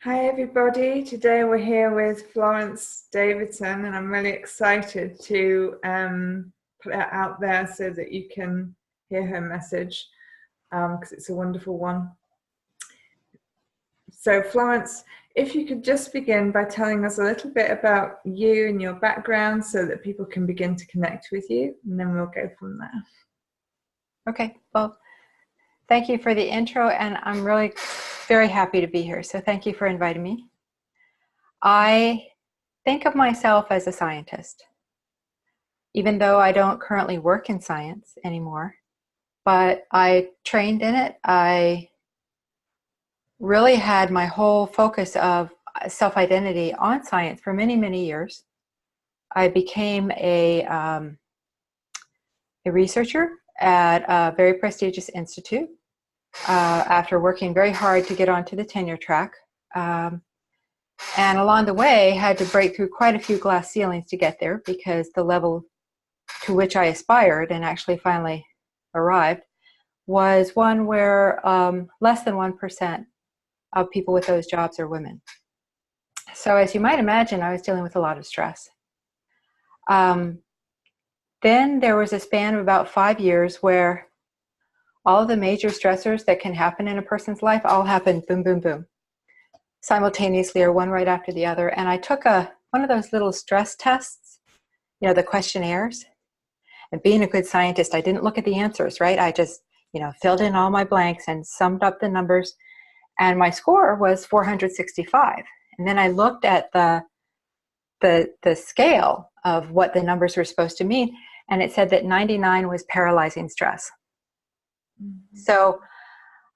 Hi everybody, today we're here with Florence Davidson and I'm really excited to put it out there so that you can hear her message because it's a wonderful one. So Florence, if you could just begin by telling us a little bit about you and your background so that people can begin to connect with you, and then we'll go from there. Okay, well, thank you for the intro, and I'm really very happy to be here. So thank you for inviting me. I think of myself as a scientist, even though I don't currently work in science anymore, but I trained in it. I really had my whole focus of self-identity on science for many, many years. I became a researcher at a very prestigious institute after working very hard to get onto the tenure track. And along the way, had to break through quite a few glass ceilings to get there because the level to which I aspired and actually finally arrived was one where less than 1% of people with those jobs are women. So as you might imagine, I was dealing with a lot of stress. Then there was a span of about 5 years where all of the major stressors that can happen in a person's life all happened boom, boom, boom, simultaneously or one right after the other. And I took one of those little stress tests, the questionnaires. And being a good scientist, I didn't look at the answers, right? I just, filled in all my blanks and summed up the numbers. And my score was 465. And then I looked at the scale of what the numbers were supposed to mean, and it said that 99 was paralyzing stress. Mm-hmm. So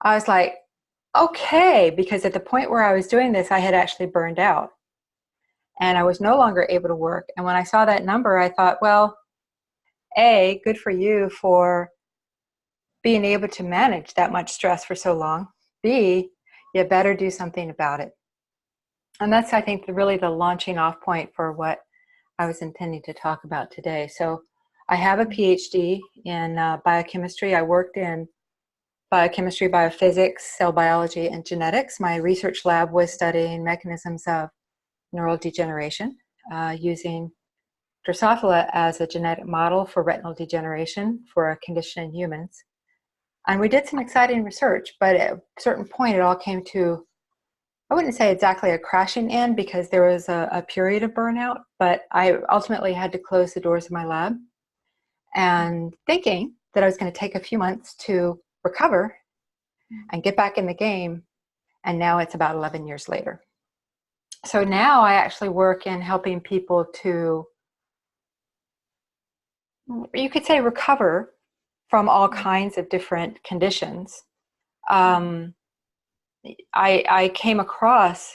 I was like, okay, because at the point where I was doing this, I had actually burned out and I was no longer able to work. And when I saw that number, I thought, well, A, good for you for being able to manage that much stress for so long. B, you better do something about it. And that's, I think, really the launching off point for what I was intending to talk about today. So I have a Ph.D. in biochemistry. I worked in biochemistry, biophysics, cell biology, and genetics. My research lab was studying mechanisms of neural degeneration using Drosophila as a genetic model for retinal degeneration for a condition in humans. And we did some exciting research, but at a certain point it all came to, I wouldn't say exactly a crashing end because there was a period of burnout, but I ultimately had to close the doors of my lab and thinking that I was going to take a few months to recover and get back in the game. And now it's about 11 years later. So now I actually work in helping people to, you could say, recover from all kinds of different conditions. I came across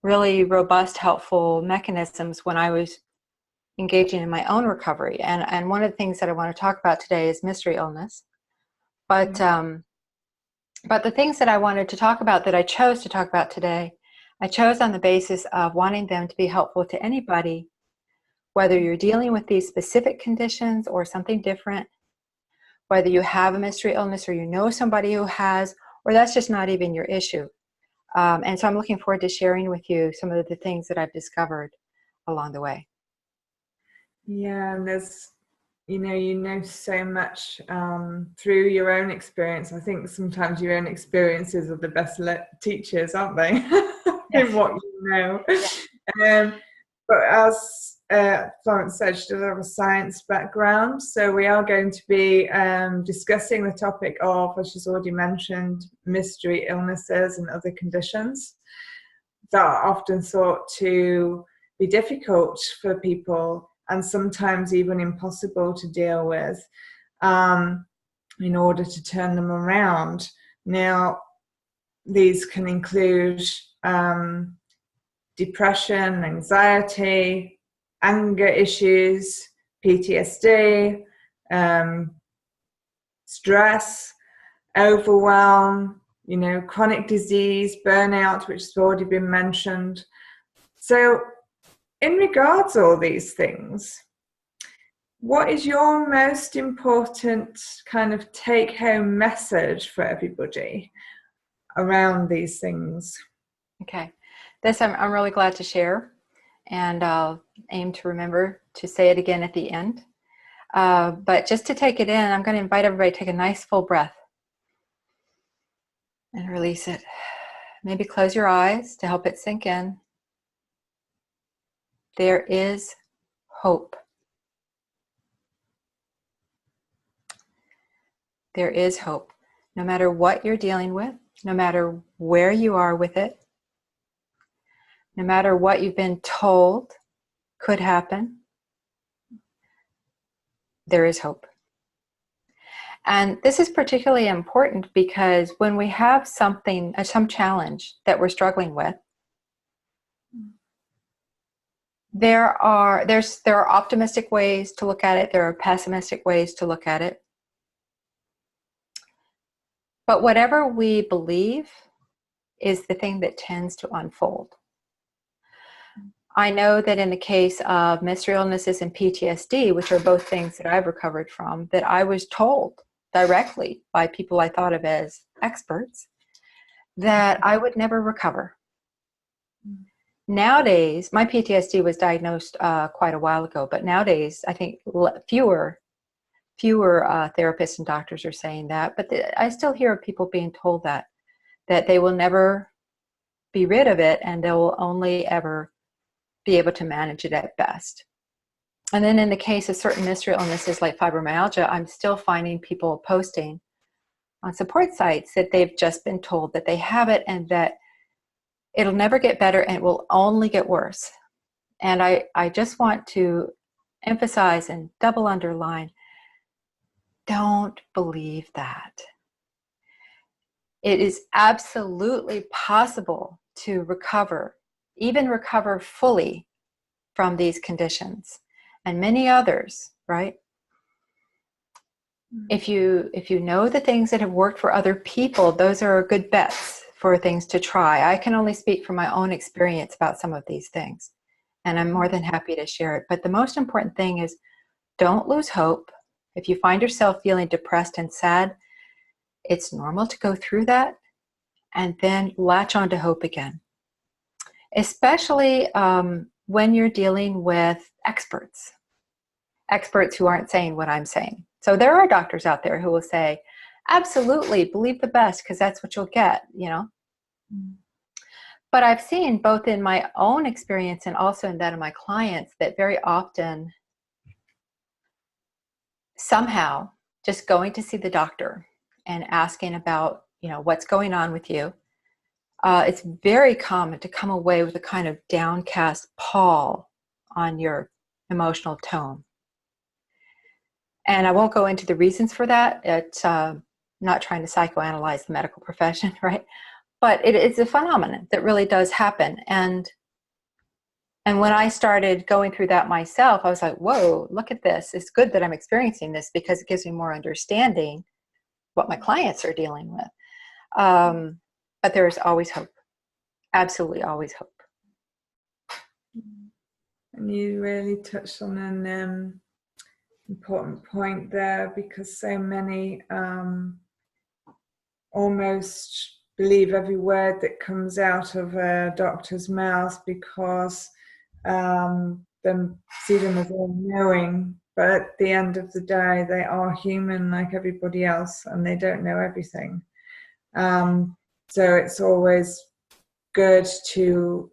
really robust, helpful mechanisms when I was engaging in my own recovery. And one of the things that I want to talk about today is mystery illness. But the things that I wanted to talk about, that I chose to talk about today, I chose on the basis of wanting them to be helpful to anybody, whether you're dealing with these specific conditions or something different, whether you have a mystery illness or you know somebody who has, or that's just not even your issue. And so I'm looking forward to sharing with you some of the things that I've discovered along the way. Yeah, and there's, you know so much through your own experience. I think sometimes your own experiences are the best teachers, aren't they? Yes. In what you know. Yeah. But as Florence said, she does have a science background, so we are going to be discussing the topic of, as she's already mentioned, mystery illnesses and other conditions that are often thought to be difficult for people and sometimes even impossible to deal with in order to turn them around. Now, these can include depression, anxiety, anger issues, PTSD, stress, overwhelm, chronic disease, burnout, which has already been mentioned. So in regards to all these things, what is your most important kind of take-home message for everybody around these things? Okay. This I'm really glad to share, and I'll aim to remember to say it again at the end. But just to take it in, I'm going to invite everybody to take a nice full breath and release it. Maybe close your eyes to help it sink in. There is hope. There is hope. No matter what you're dealing with, no matter where you are with it, no matter what you've been told could happen, there is hope. And this is particularly important because when we have something, some challenge that we're struggling with, there are optimistic ways to look at it. There are pessimistic ways to look at it. But whatever we believe is the thing that tends to unfold. I know that in the case of menstrual illnesses and PTSD, which are both things that I've recovered from, that I was told directly by people I thought of as experts that I would never recover. Nowadays, my PTSD was diagnosed quite a while ago, but nowadays I think fewer therapists and doctors are saying that, but I still hear of people being told that they will never be rid of it and they'll only ever be able to manage it at best. And then in the case of certain menstrual illnesses like fibromyalgia, I'm still finding people posting on support sites that they've just been told that they have it and that it'll never get better and it will only get worse. And I just want to emphasize and double underline, don't believe that. It is absolutely possible to recover, even recover fully from these conditions and many others, right? If you know the things that have worked for other people, those are good bets for things to try. I can only speak from my own experience about some of these things, and I'm more than happy to share it. But the most important thing is don't lose hope. If you find yourself feeling depressed and sad, it's normal to go through that, and then latch on to hope again. Especially when you're dealing with experts who aren't saying what I'm saying. So there are doctors out there who will say, absolutely, believe the best because that's what you'll get, you know. But I've seen both in my own experience and also in that of my clients that very often somehow just going to see the doctor and asking about, you know, what's going on with you, it's very common to come away with a kind of downcast pall on your emotional tone. And I won't go into the reasons for that. It's not trying to psychoanalyze the medical profession, right? But it's a phenomenon that really does happen. And when I started going through that myself, I was like, whoa, look at this. It's good that I'm experiencing this because it gives me more understanding what my clients are dealing with. But there's always hope. Absolutely always hope. And you really touched on an important point there, because so many almost believe every word that comes out of a doctor's mouth because they see them as all knowing, but at the end of the day they are human like everybody else and they don't know everything. So it's always good to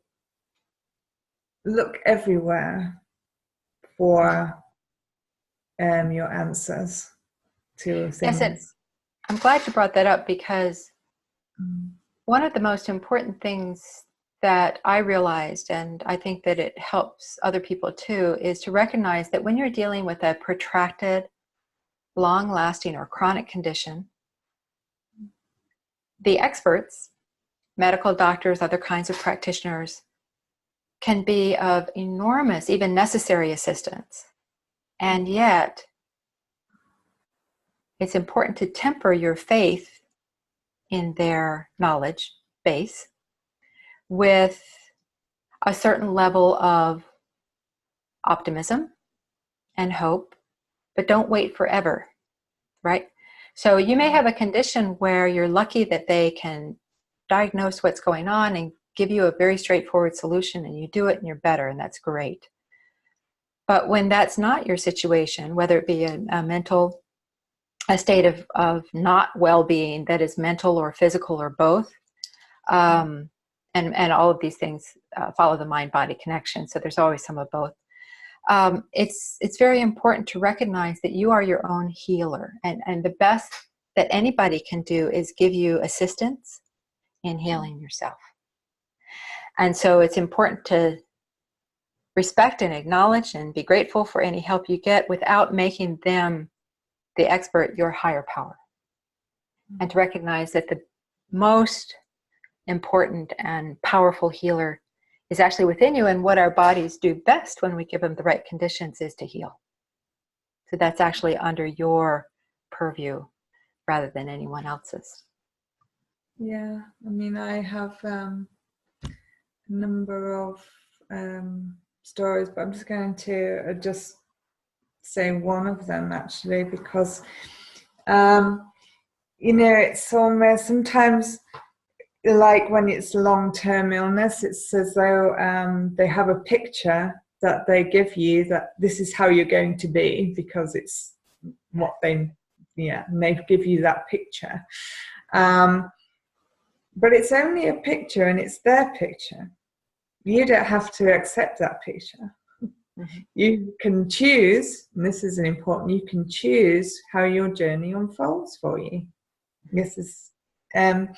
look everywhere for your answers to things. Yes, I'm glad you brought that up because one of the most important things that I realized, and I think that it helps other people too, is to recognize that when you're dealing with a protracted, long-lasting or chronic condition, the experts, medical doctors, other kinds of practitioners, can be of enormous, even necessary assistance. And yet, it's important to temper your faith in their knowledge base with a certain level of optimism and hope, but don't wait forever, right? So you may have a condition where you're lucky that they can diagnose what's going on and give you a very straightforward solution, and you do it and you're better, and that's great. But when that's not your situation, whether it be a state of not well-being that is mental or physical or both, and all of these things follow the mind-body connection, so there's always some of both. It's very important to recognize that you are your own healer, and the best that anybody can do is give you assistance in healing yourself. And so it's important to respect and acknowledge and be grateful for any help you get without making them the expert, your higher power. And to recognize that the most important and powerful healer is actually within you, and what our bodies do best when we give them the right conditions is to heal. So that's actually under your purview rather than anyone else's. Yeah, I mean, I have a number of stories, but I'm just going to just say one of them actually, because you know, it's almost sometimes like when it's long-term illness, it's as though they have a picture that they give you that this is how you're going to be, because it's what they give you that picture. But it's only a picture, and it's their picture. You don't have to accept that picture. Mm-hmm. You can choose, and this is important, you can choose how your journey unfolds for you. This is, and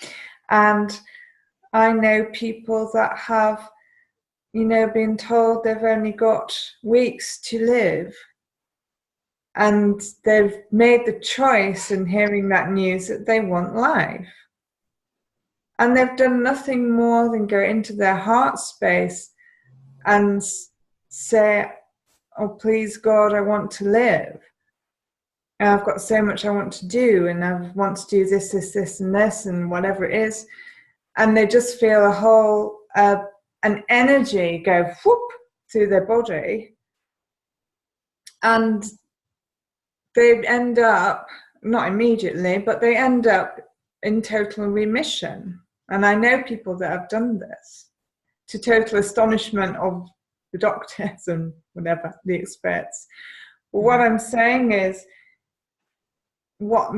I know people that have, you know, been told they've only got weeks to live, and they've made the choice in hearing that news that they want life. And they've done nothing more than go into their heart space and say, oh, please, God, I want to live. And I've got so much I want to do, and I want to do this, this, this, and this, and whatever it is. And they just feel a whole, an energy go whoop through their body. And they end up, not immediately, but they end up in total remission. And I know people that have done this, to total astonishment of the doctors and whatever, the experts. But what I'm saying is, what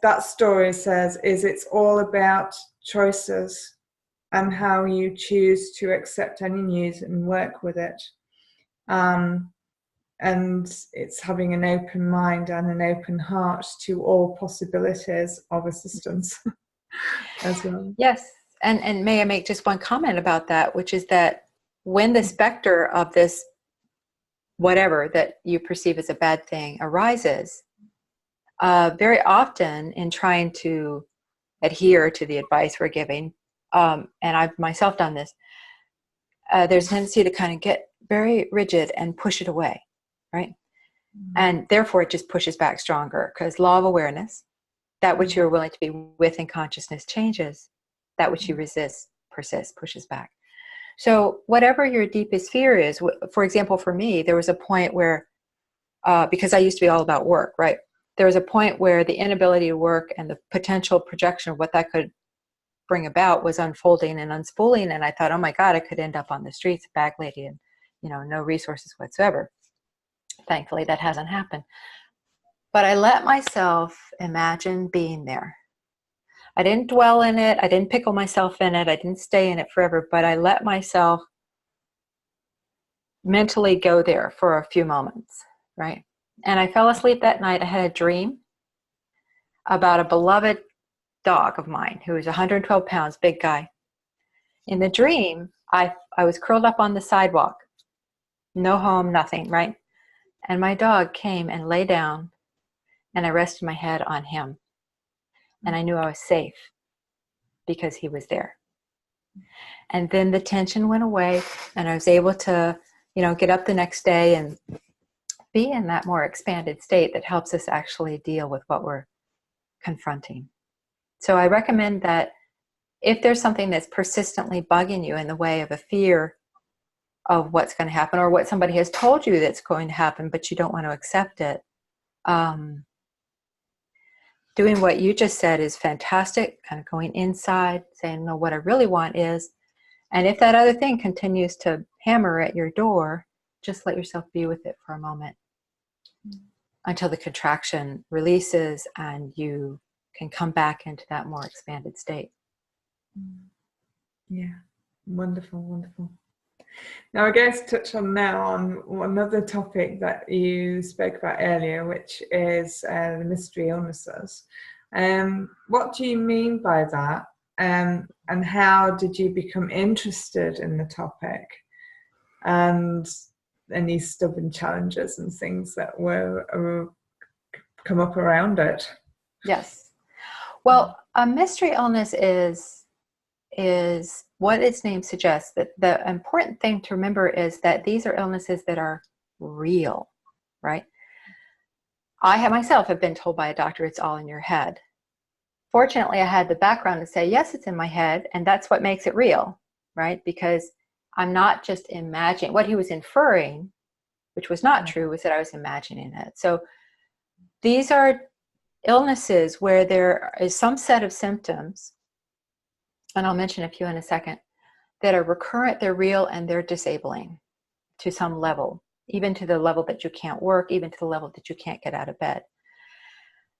that story says is it's all about choices and how you choose to accept any news and work with it. And it's having an open mind and an open heart to all possibilities of assistance as well. Yes, and may I make just one comment about that, which is that when the specter of this whatever that you perceive as a bad thing arises, very often in trying to adhere to the advice we're giving, and I've myself done this, there's a tendency to kind of get very rigid and push it away, right? Mm-hmm. And therefore it just pushes back stronger, because law of awareness, that which you're willing to be with in consciousness changes, that which you resist persists, pushes back. So whatever your deepest fear is, for example, for me, there was a point where, because I used to be all about work, right? There was a point where the inability to work and the potential projection of what that could bring about was unfolding and unspooling. And I thought, oh my God, I could end up on the streets, a bag lady, and, you know, no resources whatsoever. Thankfully, that hasn't happened. But I let myself imagine being there. I didn't dwell in it. I didn't pickle myself in it. I didn't stay in it forever, but I let myself mentally go there for a few moments, right? And I fell asleep that night. I had a dream about a beloved dog of mine who was 112 pounds, big guy. In the dream, I was curled up on the sidewalk, no home, nothing, right? And my dog came and lay down, and I rested my head on him. And I knew I was safe because he was there. And then the tension went away, and I was able to, you know, get up the next day and be in that more expanded state that helps us actually deal with what we're confronting. So I recommend that if there's something that's persistently bugging you in the way of a fear of what's going to happen, or what somebody has told you that's going to happen, but you don't want to accept it, doing what you just said is fantastic, kind of going inside, saying, no, what I really want is, And if that other thing continues to hammer at your door, just let yourself be with it for a moment until the contraction releases and you can come back into that more expanded state. Yeah, wonderful, wonderful. Now, I guess touch on another topic that you spoke about earlier, which is the mystery illnesses. What do you mean by that? And how did you become interested in the topic? And any stubborn challenges and things that were come up around it? Yes. Well, a mystery illness is what its name suggests. That the important thing to remember is that these are illnesses that are real, right? I myself have been told by a doctor it's all in your head. Fortunately, I had the background to say, yes, it's in my head, and that's what makes it real, right? Because I'm not just imagining. What he was inferring, which was not true, was that I was imagining it. So these are illnesses where there is some set of symptoms, and I'll mention a few in a second, that are recurrent, they're real, and they're disabling to some level, even to the level that you can't work, even to the level that you can't get out of bed.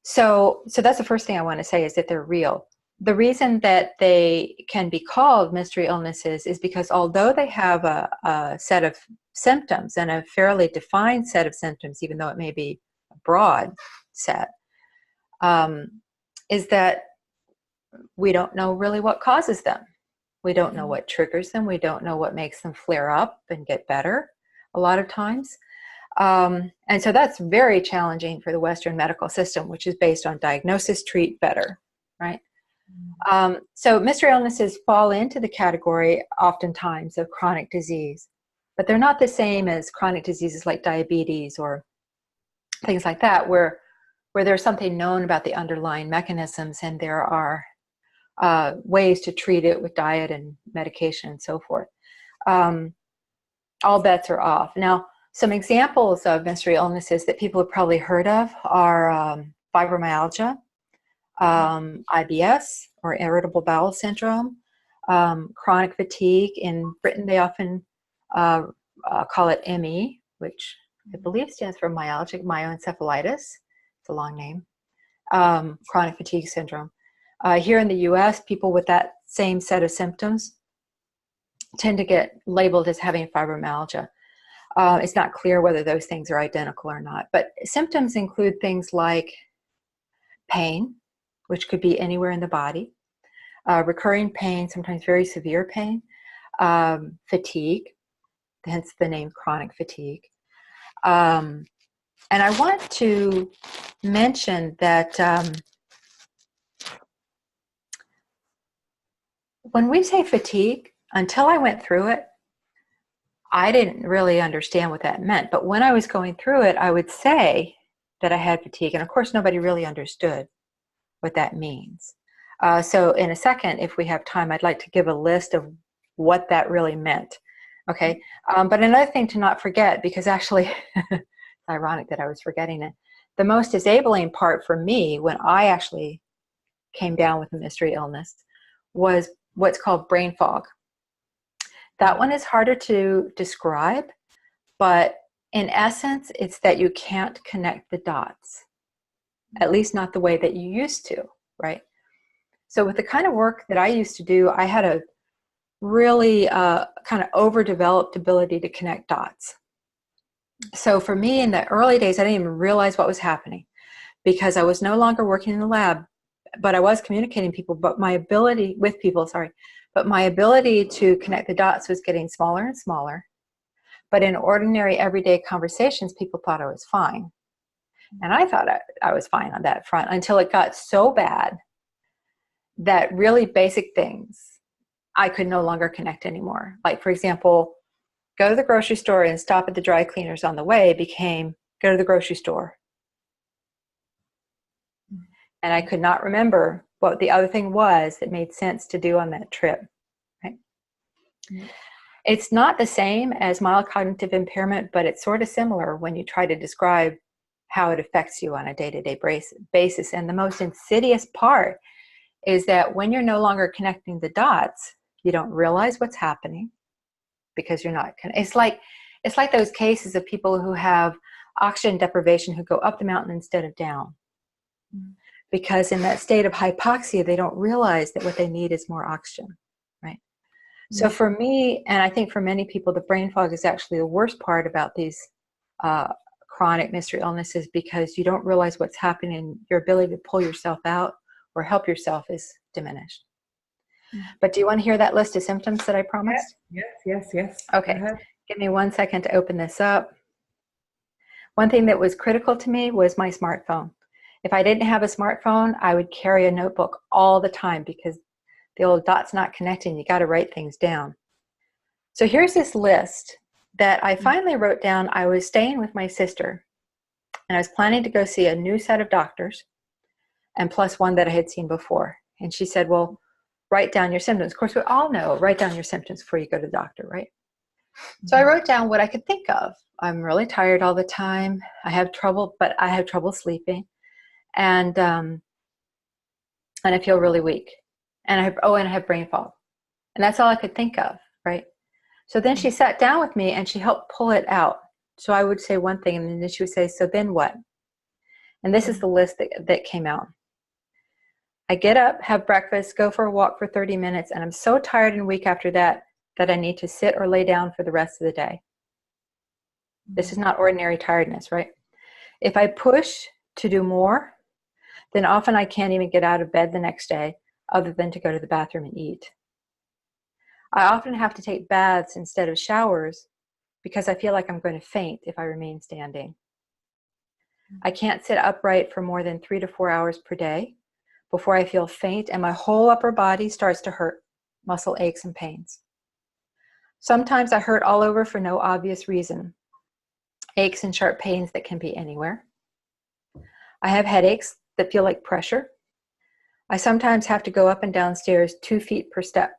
So that's the first thing I want to say, is that they're real. The reason that they can be called mystery illnesses is because although they have a set of symptoms and a fairly defined set of symptoms, even though it may be a broad set, is that we don't know really what causes them. We don't know what triggers them. We don't know what makes them flare up and get better a lot of times. And so that's very challenging for the Western medical system, which is based on diagnosis, treat, better, right? So mystery illnesses fall into the category oftentimes of chronic disease, but they're not the same as chronic diseases like diabetes or things like that, where there's something known about the underlying mechanisms and there are ways to treat it with diet and medication and so forth. All bets are off. Now, some examples of mystery illnesses that people have probably heard of are fibromyalgia, IBS, or irritable bowel syndrome, chronic fatigue. In Britain, they often call it ME, which I believe stands for myalgic myoencephalitis. It's a long name. Chronic fatigue syndrome. Here in the US, people with that same set of symptoms tend to get labeled as having fibromyalgia. It's not clear whether those things are identical or not, but symptoms include things like pain, which could be anywhere in the body, recurring pain, sometimes very severe pain, fatigue, hence the name chronic fatigue. And I want to mention that when we say fatigue, until I went through it, I didn't really understand what that meant. But when I was going through it, I would say that I had fatigue. And of course, nobody really understood what that means. So in a second, if we have time, I'd like to give a list of what that really meant. Okay. But another thing to not forget, because actually it's ironic that I was forgetting it. The most disabling part for me when I actually came down with a mystery illness was what's called brain fog. That one is harder to describe, but in essence, it's that you can't connect the dots, at least not the way that you used to, right? So with the kind of work that I used to do, I had a really kind of overdeveloped ability to connect dots. So for me in the early days, I didn't even realize what was happening because I was no longer working in the lab, but I was communicating with my ability to connect the dots was getting smaller and smaller. But in ordinary everyday conversations, people thought I was fine. And I thought I was fine on that front until it got so bad that really basic things I could no longer connect anymore. Like, for example, go to the grocery store and stop at the dry cleaners on the way became go to the grocery store. And I could not remember what the other thing was that made sense to do on that trip. Right? Mm-hmm. It's not the same as mild cognitive impairment, but it's sort of similar when you try to describe how it affects you on a day-to-day basis. And the most insidious part is that when you're no longer connecting the dots, You don't realize what's happening because you're not. It's like those cases of people who have oxygen deprivation who go up the mountain instead of down. Because in that state of hypoxia, they don't realize that what they need is more oxygen, right? So for me, and I think for many people, the brain fog is actually the worst part about these chronic mystery illnesses, because you don't realize what's happening and your ability to pull yourself out or help yourself is diminished. But do you want to hear that list of symptoms that I promised? Yes. Okay, give me 1 second to open this up. One thing that was critical to me was my smartphone. If I didn't have a smartphone, I would carry a notebook all the time because the old dot's not connecting. You got to write things down. So here's this list that I finally wrote down. I was staying with my sister, and I was planning to go see a new set of doctors, and plus one that I had seen before. And she said, well, write down your symptoms. Of course, we all know, write down your symptoms before you go to the doctor, right? So I wrote down what I could think of. I'm really tired all the time. I have trouble sleeping. And I feel really weak. And I have brain fog. And that's all I could think of, right? So then she sat down with me and she helped pull it out. So I would say one thing, and then she would say, so then what? And this is the list that came out. I get up, have breakfast, go for a walk for 30 minutes, and I'm so tired and weak after that I need to sit or lay down for the rest of the day. This is not ordinary tiredness, right? If I push to do more, then often I can't even get out of bed the next day other than to go to the bathroom and eat. I often have to take baths instead of showers because I feel like I'm going to faint if I remain standing. I can't sit upright for more than 3 to 4 hours per day before I feel faint and my whole upper body starts to hurt, muscle aches and pains. Sometimes I hurt all over for no obvious reason. Aches and sharp pains that can be anywhere. I have headaches that feel like pressure. I sometimes have to go up and down stairs 2 feet per step.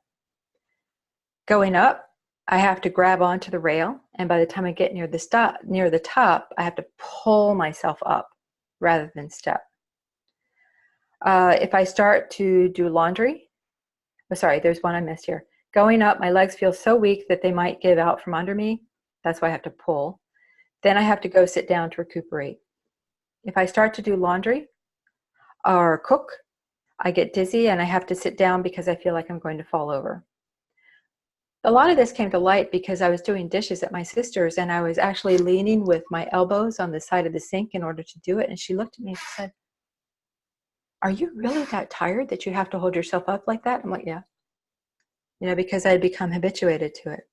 Going up, I have to grab onto the rail, and by the time I get near the top, I have to pull myself up rather than step. If I start to do laundry, there's one I missed here. Going up, my legs feel so weak that they might give out from under me. That's why I have to pull. Then I have to go sit down to recuperate. If I start to do laundry or cook, I get dizzy and I have to sit down because I feel like I'm going to fall over. A lot of this came to light because I was doing dishes at my sister's and I was actually leaning with my elbows on the side of the sink in order to do it. And she looked at me and said, are you really that tired that you have to hold yourself up like that? I'm like, yeah. Because I had become habituated to it.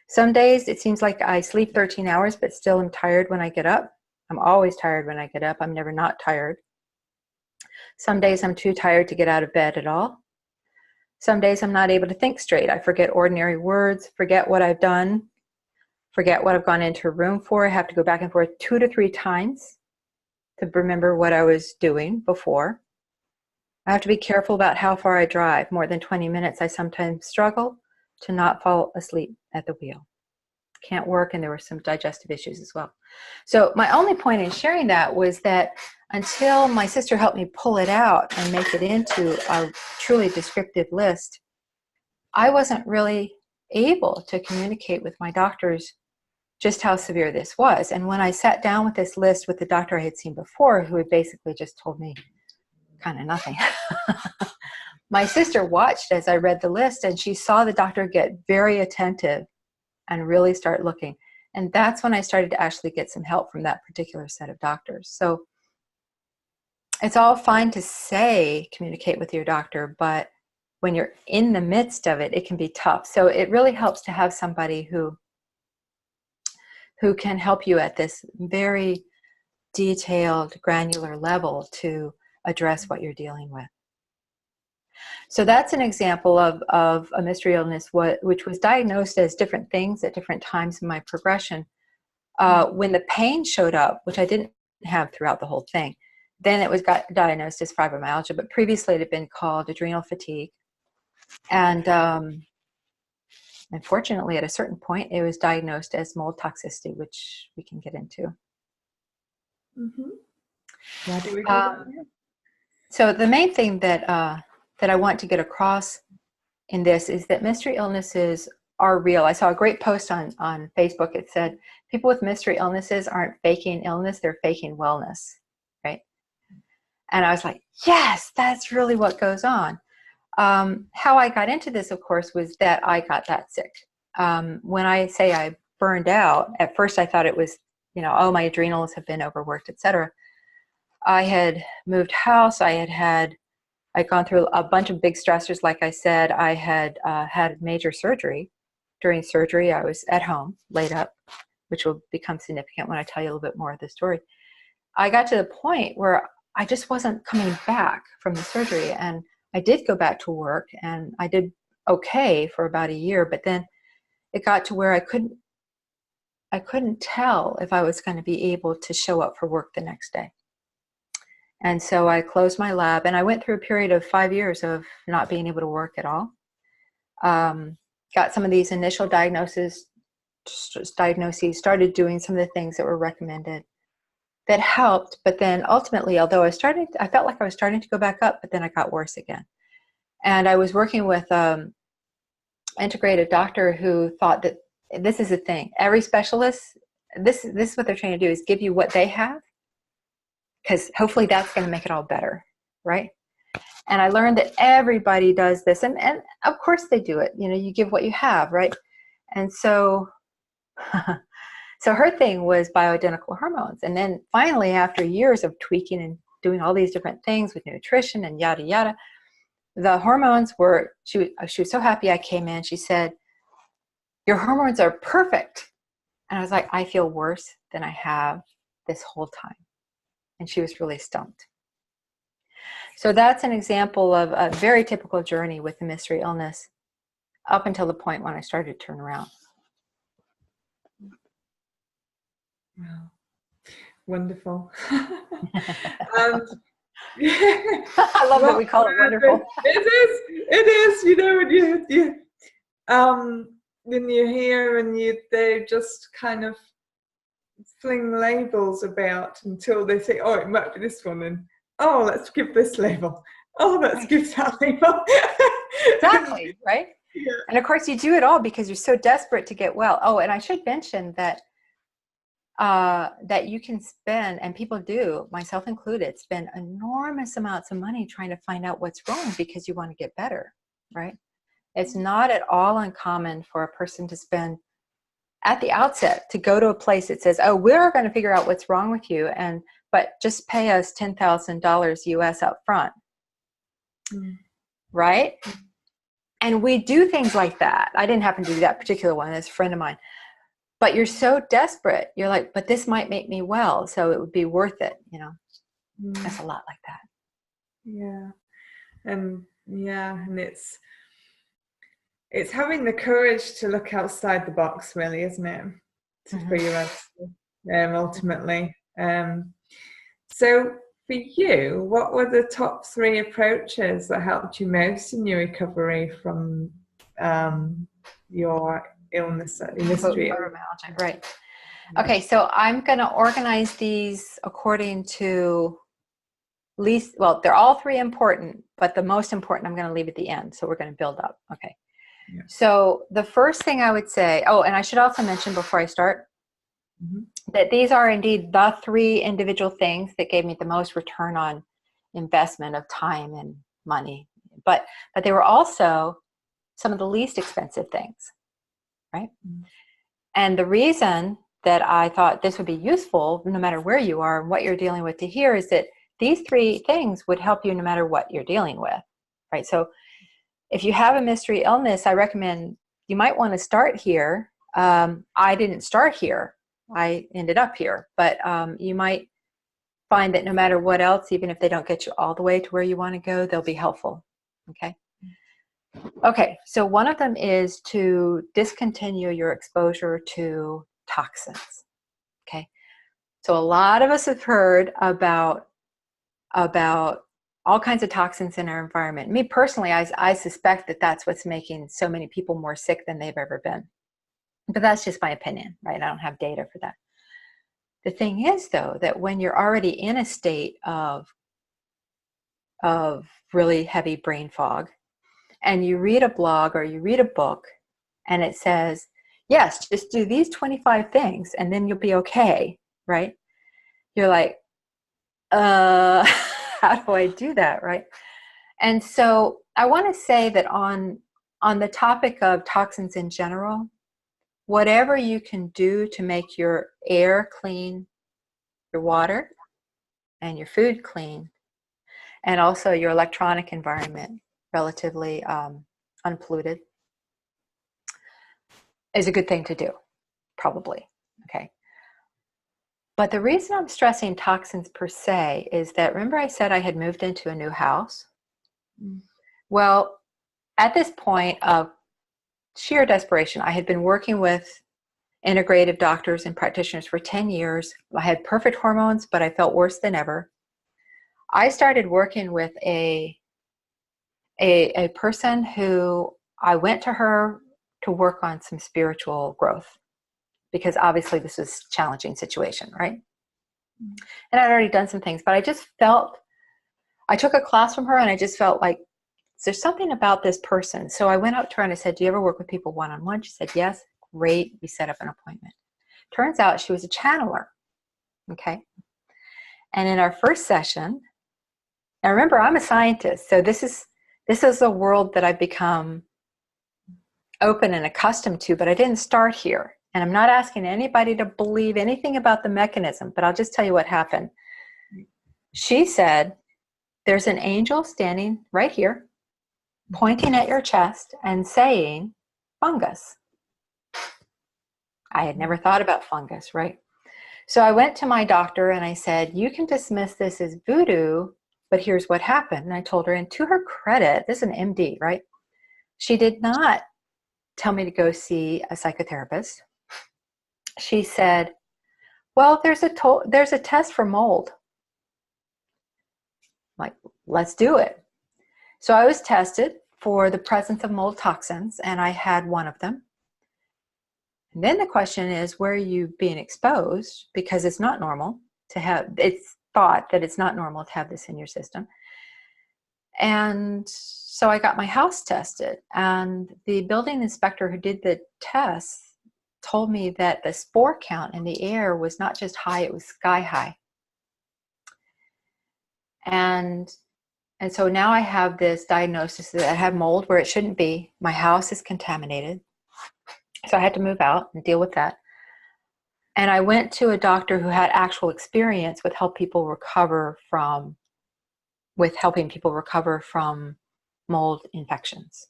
Some days it seems like I sleep 13 hours, but still am tired when I get up. I'm always tired when I get up. I'm never not tired. Some days I'm too tired to get out of bed at all. Some days I'm not able to think straight. I forget ordinary words, forget what I've done, forget what I've gone into a room for. I have to go back and forth 2 to 3 times to remember what I was doing before. I have to be careful about how far I drive. More than 20 minutes, I sometimes struggle to not fall asleep at the wheel. Can't work, and there were some digestive issues as well. So my only point in sharing that was that until my sister helped me pull it out and make it into a truly descriptive list, I wasn't really able to communicate with my doctors just how severe this was. And when I sat down with this list with the doctor I had seen before, who had basically just told me kind of nothing, my sister watched as I read the list, and she saw the doctor get very attentive and really start looking. And that's when I started to actually get some help from that particular set of doctors. So it's all fine to say, communicate with your doctor, but when you're in the midst of it, it can be tough. So it really helps to have somebody who can help you at this very detailed, granular level to address what you're dealing with. So that's an example of a mystery illness, which was diagnosed as different things at different times in my progression. When the pain showed up, which I didn't have throughout the whole thing, then it got diagnosed as fibromyalgia, but previously it had been called adrenal fatigue. And unfortunately, at a certain point, it was diagnosed as mold toxicity, which we can get into. Mm-hmm. Why do we do that? So the main thing that I want to get across in this is that mystery illnesses are real. I saw a great post on Facebook. It said, people with mystery illnesses aren't faking illness, they're faking wellness, right? And I was like, yes, that's really what goes on. How I got into this, of course, was that I got that sick. When I say I burned out, at first I thought it was, oh, my adrenals have been overworked, etc. I had moved house. I'd gone through a bunch of big stressors. Like I said, I had had major surgery. During surgery, I was at home, laid up, which will become significant when I tell you a little bit more of the story. I got to the point where I just wasn't coming back from the surgery. And I did go back to work, and I did okay for about a year, but then it got to where I couldn't tell if I was going to be able to show up for work the next day. And so I closed my lab, and I went through a period of 5 years of not being able to work at all. Got some of these initial diagnoses, started doing some of the things that were recommended that helped. But then ultimately, although I felt like I was starting to go back up, but then I got worse again. And I was working with an integrated doctor who thought that this is the thing. Every specialist, this is what they're trying to do, is give you what they have, because hopefully that's going to make it all better, right? And I learned that everybody does this, and of course they do it. You give what you have, right? And so, so her thing was bioidentical hormones. And then finally, after years of tweaking and doing all these different things with nutrition and yada yada, the hormones were. She was so happy I came in. She said, "Your hormones are perfect." And I was like, "I feel worse than I have this whole time." And she was really stumped. So that's an example of a very typical journey with the mystery illness up until the point when I started to turn around. Wow. Wonderful. I love that we call it wonderful. It is, when you're here and they just kind of fling labels about until they say, oh, it might be this one, and oh, let's give this label. Oh, let's give that label. Exactly, right? Yeah. And of course you do it all because you're so desperate to get well. Oh, and I should mention that that you can spend, and people do, myself included, spend enormous amounts of money trying to find out what's wrong because you want to get better, right? It's not at all uncommon for a person to spend at the outset to go to a place that says, oh, we're going to figure out what's wrong with you, but just pay us $10,000 US up front, right? And we do things like that. I didn't happen to do that particular one. It's a friend of mine. But you're so desperate. You're like, but this might make me well, so it would be worth it, That's a lot like that. Yeah. And it's having the courage to look outside the box, really, isn't it? To figure out ultimately. So for you, what were the top 3 approaches that helped you most in your recovery from your illness, mystery? Right. Okay, so I'm going to organize these according to they're all 3 important, but the most important I'm going to leave at the end. So we're going to build up. Okay. Yeah. So the first thing I would say, and I should also mention before I start, that these are indeed the 3 individual things that gave me the most return on investment of time and money. But they were also some of the least expensive things, right? And the reason that I thought this would be useful, no matter where you are and what you're dealing with, to hear is that these 3 things would help you no matter what you're dealing with, right? So if you have a mystery illness, I recommend you might want to start here. I didn't start here. I ended up here. But you might find that no matter what else, even if they don't get you all the way to where you want to go, they'll be helpful. Okay, so one of them is to discontinue your exposure to toxins. Okay, so a lot of us have heard about all kinds of toxins in our environment. Me personally, I suspect that that's what's making so many people more sick than they've ever been. But that's just my opinion, right? I don't have data for that. The thing is, though, that when you're already in a state of really heavy brain fog, and you read a blog or you read a book and it says, yes, just do these 25 things and then you'll be okay, right? You're like, how do I do that, right? And so I want to say that on the topic of toxins in general, whatever you can do to make your air clean, your water and your food clean, and also your electronic environment relatively unpolluted, is a good thing to do, probably, okay? But the reason I'm stressing toxins per se is that, remember I said I had moved into a new house? Well, at this point of sheer desperation, I had been working with integrative doctors and practitioners for 10 years. I had perfect hormones, but I felt worse than ever. I started working with a person who I went to her to work on some spiritual growth, because obviously this was a challenging situation, right? And I'd already done some things, but I just felt, I took a class from her and I just felt like there's something about this person. So I went up to her and I said, do you ever work with people one-on-one? She said, yes. Great. We set up an appointment. Turns out she was a channeler. Okay. And in our first session, now remember, I'm a scientist, so this is a world that I've become open and accustomed to, but I didn't start here. And I'm not asking anybody to believe anything about the mechanism, but I'll just tell you what happened. She said, there's an angel standing right here, pointing at your chest and saying, fungus. I had never thought about fungus, right? So I went to my doctor and I said, you can dismiss this as voodoo, but here's what happened. And I told her, and to her credit, this is an MD, right? She did not tell me to go see a psychotherapist. She said, well, there's a test for mold. I'm like, let's do it. So I was tested for the presence of mold toxins, and I had one of them. And then the question is, where are you being exposed? Because it's not normal to have, it's thought that it's not normal to have this in your system. And so I got my house tested, and the building inspector who did the tests told me that the spore count in the air was not just high, it was sky high. And so now I have this diagnosis that I have mold where it shouldn't be. My house is contaminated. So I had to move out and deal with that. And I went to a doctor who had actual experience with helping people recover from mold infections.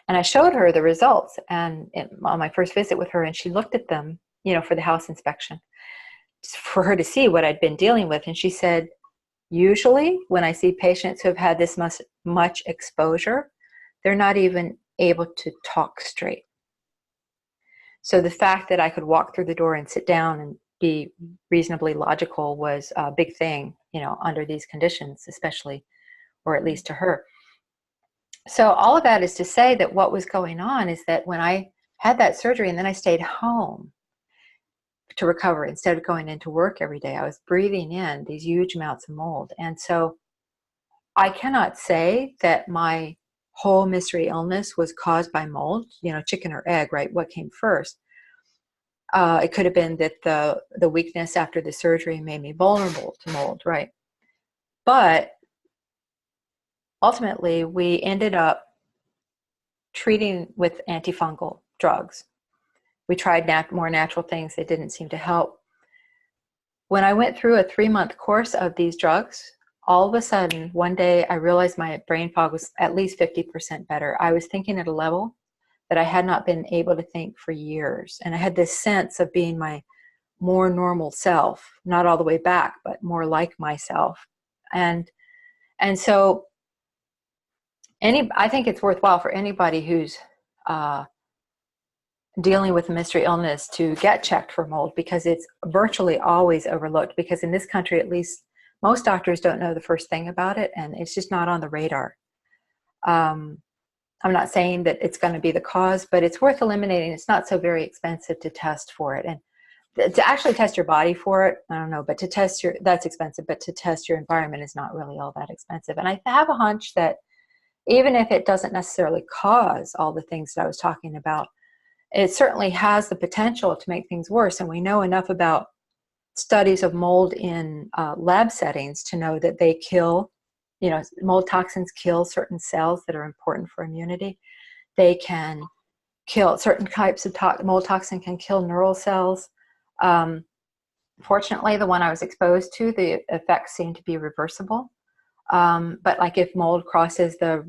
And I showed her the results on my first visit with her, and she looked at them, for the house inspection, for her to see what I'd been dealing with. And she said, usually when I see patients who have had this much exposure, they're not even able to talk straight. So the fact that I could walk through the door and sit down and be reasonably logical was a big thing, under these conditions, especially, or at least to her. So all of that is to say that what was going on is that when I had that surgery and then I stayed home to recover instead of going into work every day, I was breathing in these huge amounts of mold. And so I cannot say that my whole mystery illness was caused by mold, chicken or egg, right? What came first? It could have been that the weakness after the surgery made me vulnerable to mold, right? But ultimately, we ended up treating with antifungal drugs. We tried more natural things that didn't seem to help. When I went through a 3-month course of these drugs, all of a sudden, one day, I realized my brain fog was at least 50% better. I was thinking at a level that I had not been able to think for years. And I had this sense of being my more normal self, not all the way back, but more like myself. And so I think it's worthwhile for anybody who's dealing with a mystery illness to get checked for mold, because it's virtually always overlooked, because in this country, at least, most doctors don't know the first thing about it, and it's just not on the radar. I'm not saying that it's going to be the cause, but it's worth eliminating. It's not so very expensive to test for it. And to actually test your body for it, I don't know, but that's expensive, but to test your environment is not really all that expensive. And I have a hunch that even if it doesn't necessarily cause all the things that I was talking about, it certainly has the potential to make things worse. And we know enough about studies of mold in lab settings to know that they kill, mold toxins kill certain cells that are important for immunity. They can kill certain types of mold toxin can kill neural cells. Fortunately, the one I was exposed to, the effects seem to be reversible. But like if mold crosses the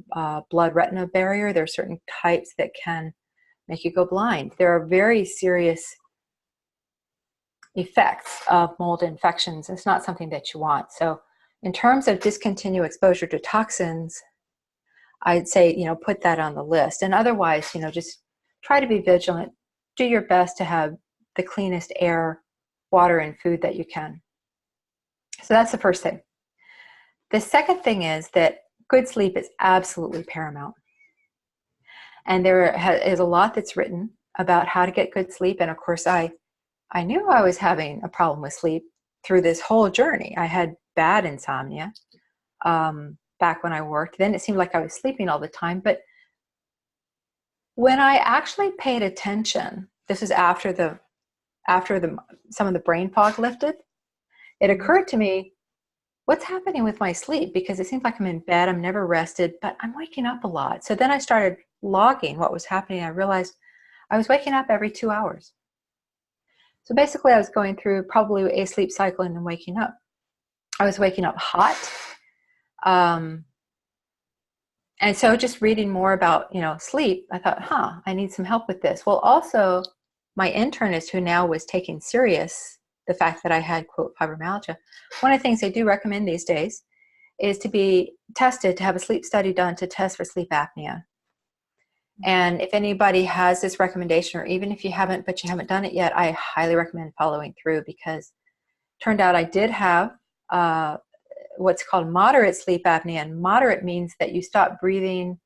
blood-retina barrier, there are certain types that can make you go blind. There are very serious effects of mold infections. It's not something that you want. So in terms of discontinue exposure to toxins, I'd say, put that on the list. And otherwise, just try to be vigilant. Do your best to have the cleanest air, water, and food that you can. So that's the first thing. The second thing is that good sleep is absolutely paramount. And there is a lot that's written about how to get good sleep. And of course, I knew I was having a problem with sleep through this whole journey. I had bad insomnia back when I worked. Then it seemed like I was sleeping all the time. But when I actually paid attention, this is after some of the brain fog lifted, it occurred to me, what's happening with my sleep? Because it seems like I'm in bed, I'm never rested, but I'm waking up a lot. So then I started logging what was happening. I realized I was waking up every 2 hours. So basically I was going through probably a sleep cycle and then waking up. I was waking up hot. And so just reading more about, sleep, I thought, I need some help with this. Well, also my internist, who now was taking serious the fact that I had, quote, fibromyalgia, one of the things they do recommend these days is to be tested, to have a sleep study done to test for sleep apnea. And if anybody has this recommendation, or even if you haven't, but you haven't done it yet, I highly recommend following through, because it turned out I did have what's called moderate sleep apnea. And moderate means that you stop breathing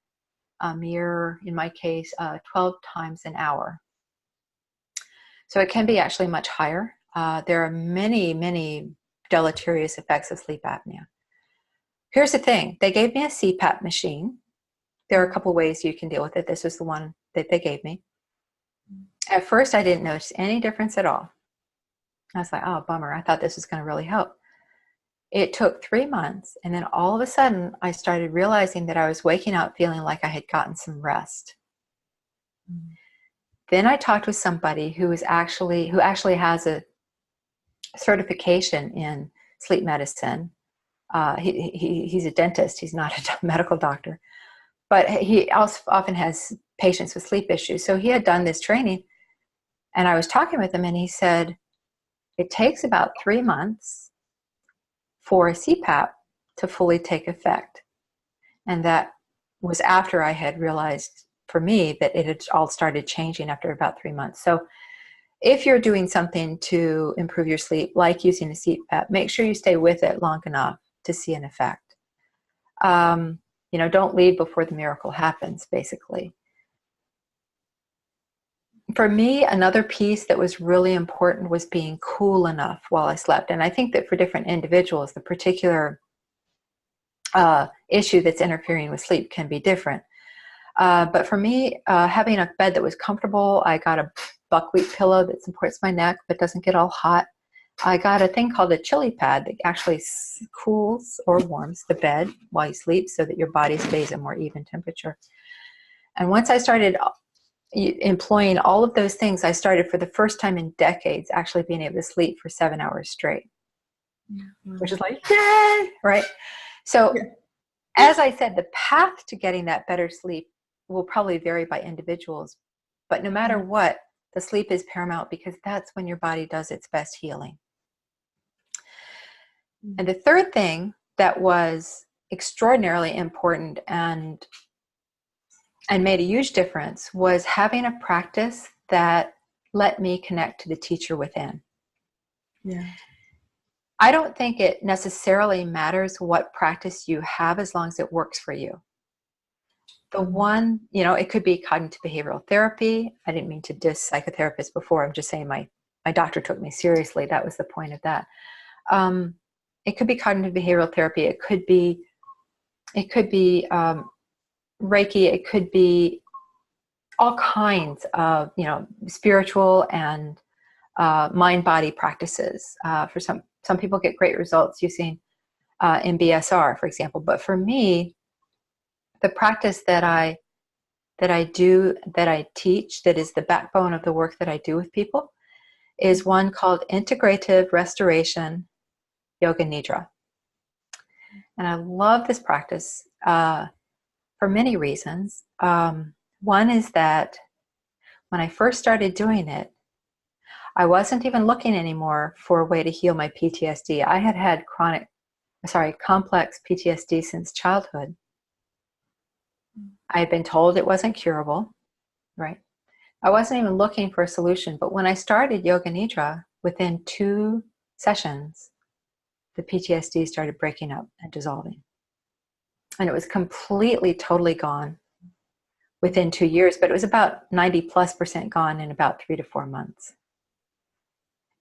in my case, 12 times an hour. So it can be actually much higher. There are many, many deleterious effects of sleep apnea. Here's the thing. They gave me a CPAP machine. There are a couple ways you can deal with it. This was the one that they gave me. At first, I didn't notice any difference at all. I was like, oh, bummer. I thought this was going to really help. It took 3 months, and then all of a sudden, I started realizing that I was waking up feeling like I had gotten some rest. Then I talked with somebody who actually has a certification in sleep medicine. He's a dentist. He's not a medical doctor, but he also often has patients with sleep issues. So he had done this training, and I was talking with him, and he said, it takes about 3 months for a CPAP to fully take effect. And that was after I had realized, for me, that it had all started changing after about 3 months. So if you're doing something to improve your sleep, like using a CPAP, make sure you stay with it long enough to see an effect. Don't leave before the miracle happens, basically. For me, another piece that was really important was being cool enough while I slept. And I think that for different individuals, the particular issue that's interfering with sleep can be different. But for me, having a bed that was comfortable, I got a buckwheat pillow that supports my neck but doesn't get all hot. I got a thing called a chili pad that actually cools or warms the bed while you sleep so that your body stays at a more even temperature. And once I started employing all of those things, I started for the first time in decades actually being able to sleep for 7 hours straight, which is like, yay, right? So as I said, the path to getting that better sleep will probably vary by individuals, but no matter what, the sleep is paramount, because that's when your body does its best healing. And the third thing that was extraordinarily important and made a huge difference was having a practice that let me connect to the teacher within. Yeah. I don't think it necessarily matters what practice you have as long as it works for you. The one, it could be cognitive behavioral therapy. I didn't mean to diss psychotherapists before. I'm just saying my doctor took me seriously. That was the point of that. It could be cognitive behavioral therapy. It could be Reiki, it could be all kinds of, spiritual and mind-body practices. For some people get great results using MBSR, for example. But for me, the practice that I teach, that is the backbone of the work that I do with people, is one called Integrative Restoration Yoga Nidra. And I love this practice for many reasons. One is that when I first started doing it, I wasn't even looking anymore for a way to heal my PTSD. I had had complex PTSD since childhood. I had been told it wasn't curable, right? I wasn't even looking for a solution. But when I started Yoga Nidra, within 2 sessions, the PTSD started breaking up and dissolving. And it was completely, totally gone within 2 years, but it was about 90+% gone in about 3 to 4 months.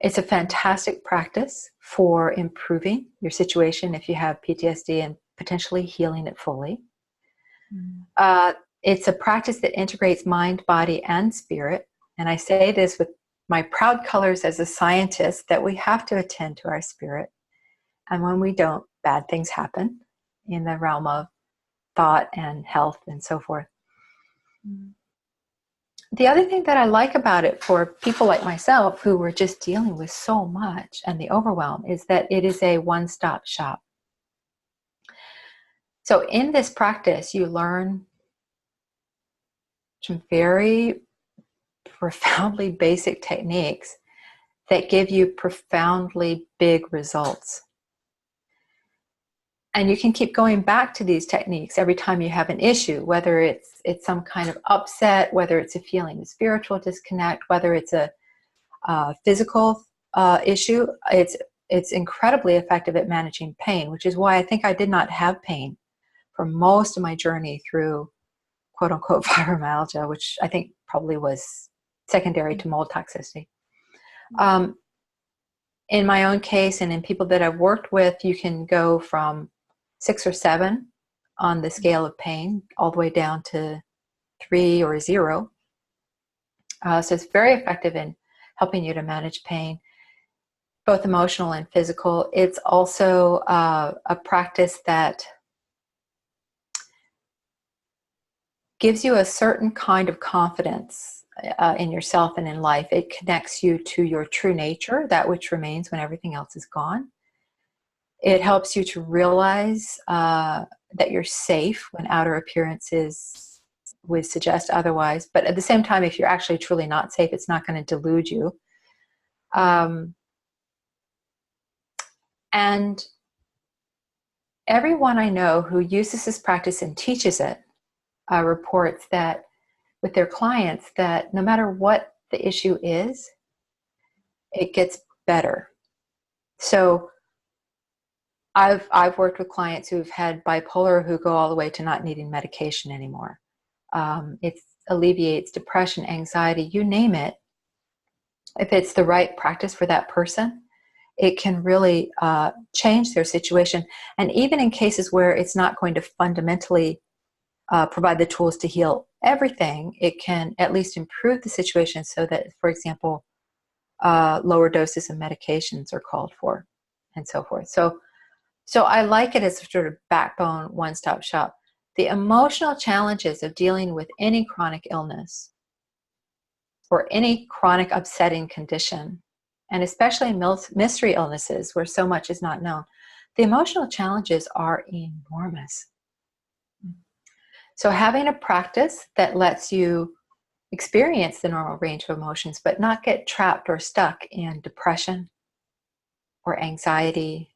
It's a fantastic practice for improving your situation if you have PTSD and potentially healing it fully. It's a practice that integrates mind, body, and spirit. And I say this with my proud colors as a scientist, that we have to attend to our spirit. And when we don't, bad things happen in the realm of thought and health and so forth. The other thing that I like about it for people like myself who were just dealing with so much and the overwhelm is that it is a one-stop shop. So in this practice, you learn some very profoundly basic techniques that give you profoundly big results. And you can keep going back to these techniques every time you have an issue, whether it's some kind of upset, whether it's a feeling of spiritual disconnect, whether it's a physical issue. It's incredibly effective at managing pain, which is why I think I did not have pain for most of my journey through quote unquote fibromyalgia, which I think probably was secondary to mold toxicity. In my own case and in people that I've worked with, you can go from 6 or 7 on the scale of pain all the way down to 3 or 0. So it's very effective in helping you to manage pain, both emotional and physical. It's also a practice that gives you a certain kind of confidence in yourself and in life. It connects you to your true nature, that which remains when everything else is gone. It helps you to realize that you're safe when outer appearances would suggest otherwise. But at the same time, if you're actually truly not safe, it's not going to delude you. And everyone I know who uses this practice and teaches it reports that with their clients, that no matter what the issue is, it gets better. So I've worked with clients who've had bipolar who go all the way to not needing medication anymore. It alleviates depression, anxiety, you name it. If it's the right practice for that person, it can really change their situation. And even in cases where it's not going to fundamentally provide the tools to heal everything, it can at least improve the situation so that, for example, lower doses of medications are called for and so forth. So I like it as a sort of backbone, one-stop shop. The emotional challenges of dealing with any chronic illness or any chronic upsetting condition, and especially mystery illnesses where so much is not known, the emotional challenges are enormous. So having a practice that lets you experience the normal range of emotions, but not get trapped or stuck in depression or anxiety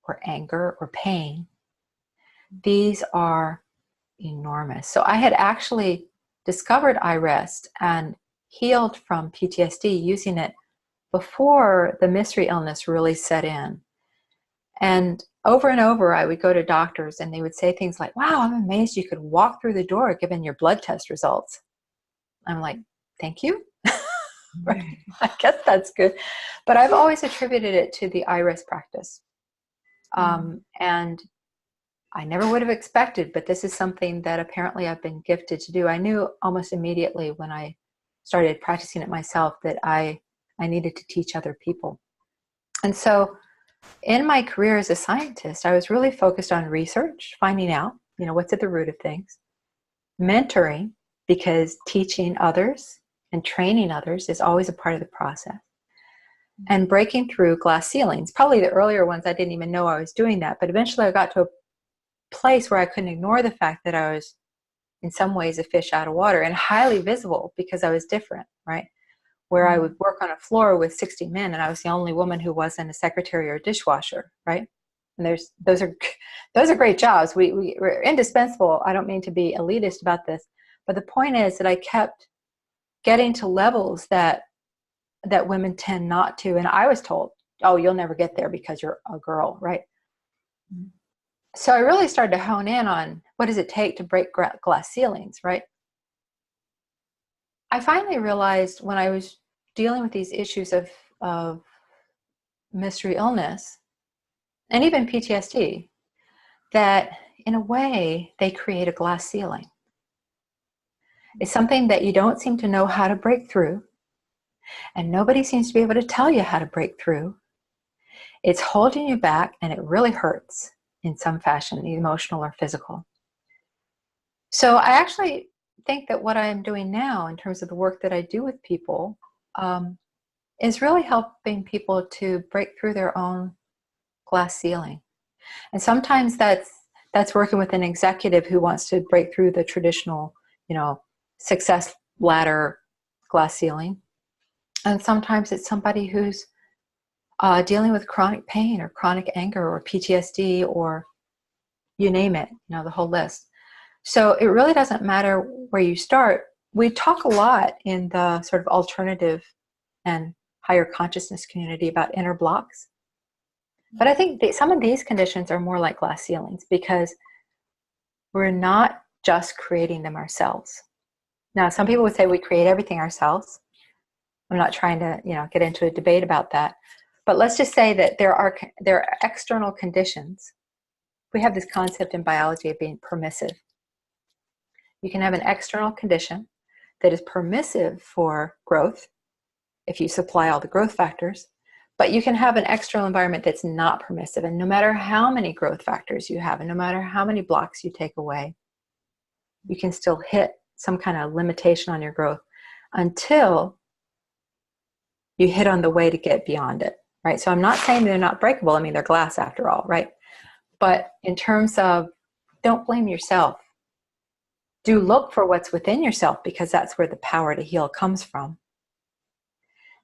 or anger or pain, these are enormous. So I had actually discovered iRest and healed from PTSD using it before the mystery illness really set in. And over, I would go to doctors and they would say things like, wow, I'm amazed you could walk through the door given your blood test results. I'm like, thank you. Right. I guess that's good. But I've always attributed it to the iRest practice. And I never would have expected, but this is something that apparently I've been gifted to do. I knew almost immediately when I started practicing it myself that I needed to teach other people. And so in my career as a scientist, I was really focused on research, finding out, what's at the root of things, mentoring, because teaching others and training others is always a part of the process, and breaking through glass ceilings. Probably the earlier ones, I didn't even know I was doing that, but eventually I got to a place where I couldn't ignore the fact that I was in some ways a fish out of water and highly visible because I was different, right? Where I would work on a floor with 60 men and I was the only woman who wasn't a secretary or a dishwasher, right? And those are great jobs. We're indispensable. I don't mean to be elitist about this, but the point is that I kept getting to levels that women tend not to. And I was told, oh, you'll never get there because you're a girl, right? Mm-hmm. So I really started to hone in on what does it take to break glass ceilings, right? I finally realized when I was dealing with these issues of mystery illness and even PTSD, that in a way they create a glass ceiling. It's something that you don't seem to know how to break through, and nobody seems to be able to tell you how to break through. It's holding you back, and it really hurts in some fashion, emotional or physical. So I actually think that what I'm doing now in terms of the work that I do with people is really helping people to break through their own glass ceiling. And sometimes that's working with an executive who wants to break through the traditional, success ladder glass ceiling. And sometimes it's somebody who's dealing with chronic pain or chronic anger or PTSD or you name it, the whole list. So it really doesn't matter where you start. We talk a lot in the sort of alternative and higher consciousness community about inner blocks. But I think some of these conditions are more like glass ceilings because we're not just creating them ourselves. Now, some people would say we create everything ourselves. I'm not trying to, get into a debate about that. But let's just say that there are external conditions. We have this concept in biology of being permissive. You can have an external condition that is permissive for growth if you supply all the growth factors, but you can have an external environment that's not permissive. And no matter how many growth factors you have, and no matter how many blocks you take away, you can still hit some kind of limitation on your growth until you hit on the way to get beyond it, right? So I'm not saying they're not breakable. I mean, they're glass after all, right? But in terms of, don't blame yourself. Do look for what's within yourself because that's where the power to heal comes from.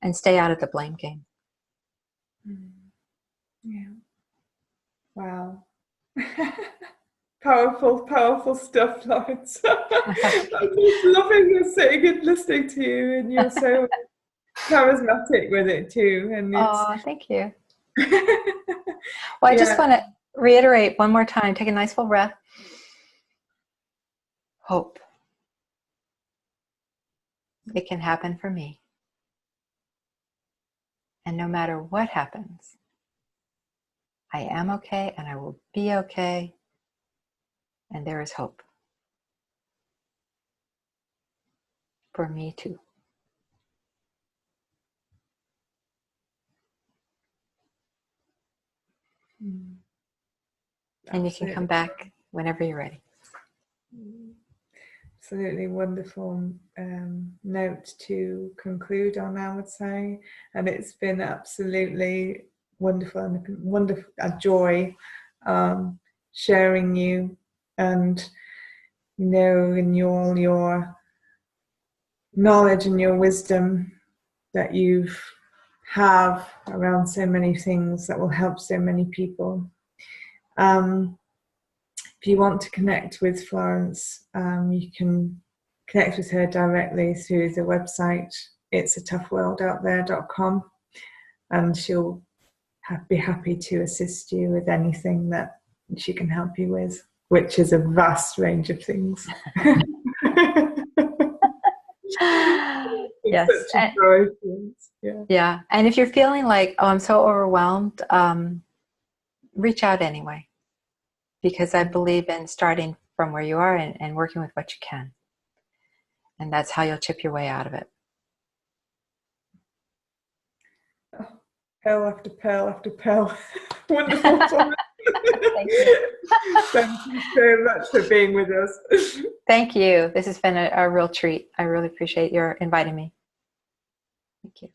And stay out of the blame game. Yeah. Wow. Powerful stuff, Florence. I'm just loving you sitting and listening to you, and you're so charismatic with it too. And thank you. Well, I just want to reiterate one more time. Take a nice full breath. Hope. It can happen for me. And no matter what happens, I am okay and I will be okay. And there is hope. For me too. And you can come back whenever you're ready. Absolutely wonderful note to conclude on, I would say. And it's been absolutely wonderful and a joy sharing you and in all your knowledge and your wisdom that you have around so many things that will help so many people. If you want to connect with Florence, you can connect with her directly through the website itsatoughworldouthere.com, and she'll be happy to assist you with anything that she can help you with, which is a vast range of things. Yes. Yeah. And if you're feeling like, oh, I'm so overwhelmed, reach out anyway. because I believe in starting from where you are and working with what you can. And that's how you'll chip your way out of it. Oh, pearl after pearl after pearl. Wonderful comment. Thank you. Thank you so much for being with us. Thank you. This has been a real treat. I really appreciate your inviting me. Thank you.